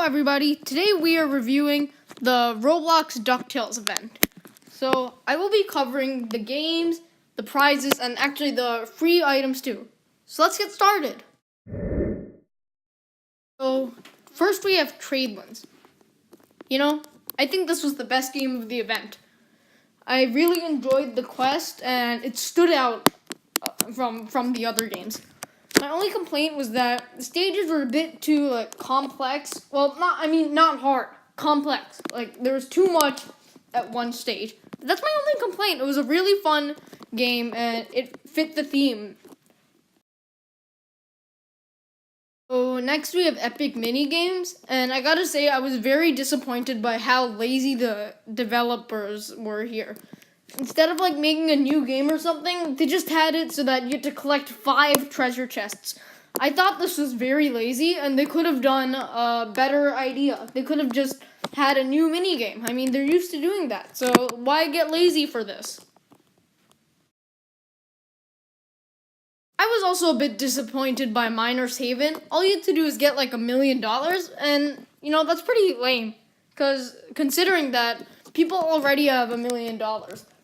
everybody, today we are reviewing the ROBLOX DuckTales event. So I will be covering the games, the prizes, and actually the free items too. So let's get started. So first we have Tradelands. I think this was the best game of the event. I really enjoyed the quest and it stood out from the other games. My only complaint was that the stages were a bit too complex. Well, not hard, complex. There was too much at one stage. But that's my only complaint. It was a really fun game and it fit the theme. So next we have epic mini games, and I gotta say I was very disappointed by how lazy the developers were here. Instead of making a new game or something, they just had it so that you had to collect 5 treasure chests. I thought this was very lazy, and they could have done a better idea. They could have just had a new mini game. I mean, they're used to doing that, so why get lazy for this? I was also a bit disappointed by Miner's Haven. All you had to do is get $1 million, and that's pretty lame. Because considering that people already have $1 million,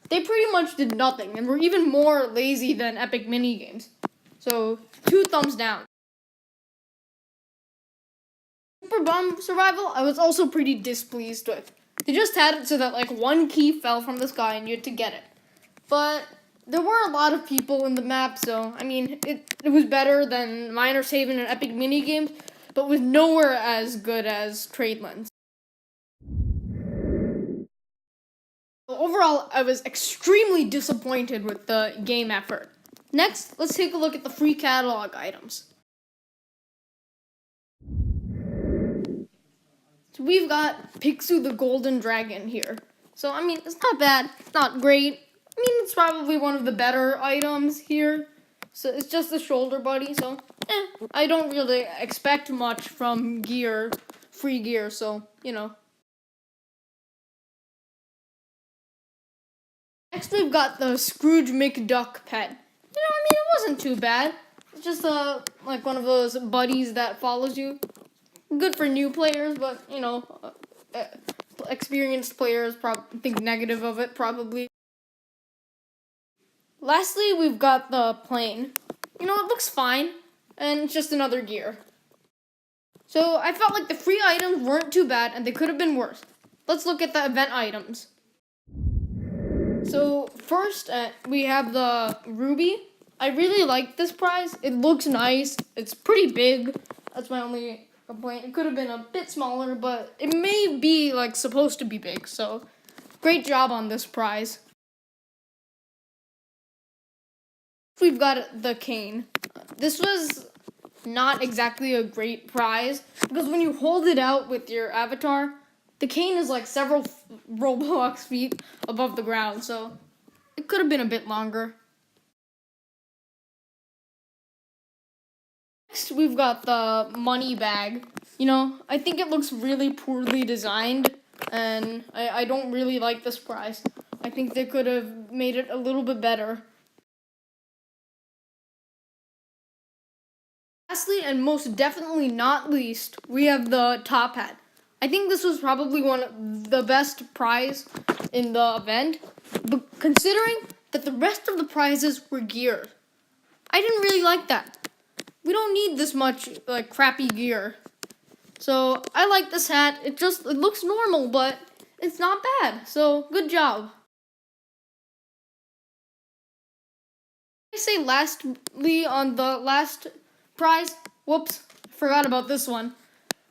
they pretty much did nothing and were even more lazy than epic mini games. So 2 thumbs down. Super Bomb Survival, I was also pretty displeased with. They just had it so that one key fell from the sky and you had to get it. But there were a lot of people in the map, so it was better than Miner's Haven and epic mini games, but was nowhere as good as Tradelands. Overall, I was extremely disappointed with the game effort. Next, let's take a look at the free catalog items. So we've got Picsou the Golden Dragon here. So, it's not bad. It's not great. It's probably one of the better items here. So it's just a shoulder buddy, so I don't really expect much from free gear, so, Next, we've got the Scrooge McDuck pet. It wasn't too bad. It's just one of those buddies that follows you. Good for new players, but experienced players think negative of it probably. Lastly, we've got the plane. It looks fine, and it's just another gear. So I felt like the free items weren't too bad, and they could have been worse. Let's look at the event items. So first, we have the Ruby. I really like this prize. It looks nice. It's pretty big. That's my only complaint. It could have been a bit smaller, but it may be supposed to be big. So great job on this prize. We've got the cane. This was not exactly a great prize because when you hold it out with your avatar, the cane is several Roblox feet above the ground, so it could have been a bit longer. Next, we've got the money bag. I think it looks really poorly designed, and I don't really like this prize. I think they could have made it a little bit better. Lastly, and most definitely not least, we have the top hat. I think this was probably one of the best prize in the event, but considering that the rest of the prizes were gear, I didn't really like that. We don't need this much crappy gear. So I like this hat. It looks normal, but it's not bad. So good job. I say lastly on the last prize. Whoops, forgot about this one.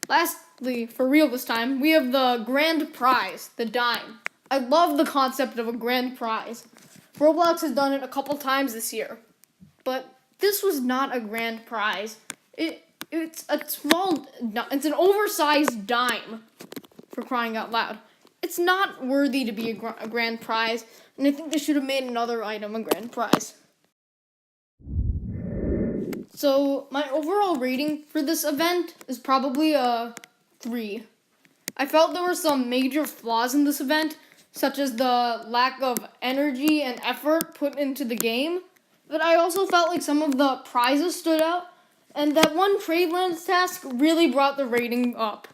Lastly, for real this time, we have the grand prize, the dime. I love the concept of a grand prize. Roblox has done it a couple times this year, but this was not a grand prize. It's an oversized dime, for crying out loud. It's not worthy to be a grand prize, and I think they should have made another item a grand prize. So my overall rating for this event is probably a 3. I felt there were some major flaws in this event, such as the lack of energy and effort put into the game, but I also felt like some of the prizes stood out, and that one Tradelands task really brought the rating up.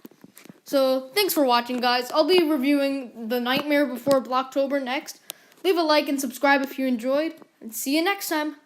So thanks for watching, guys. I'll be reviewing The Nightmare Before Blocktober next. Leave a like and subscribe if you enjoyed, and see you next time.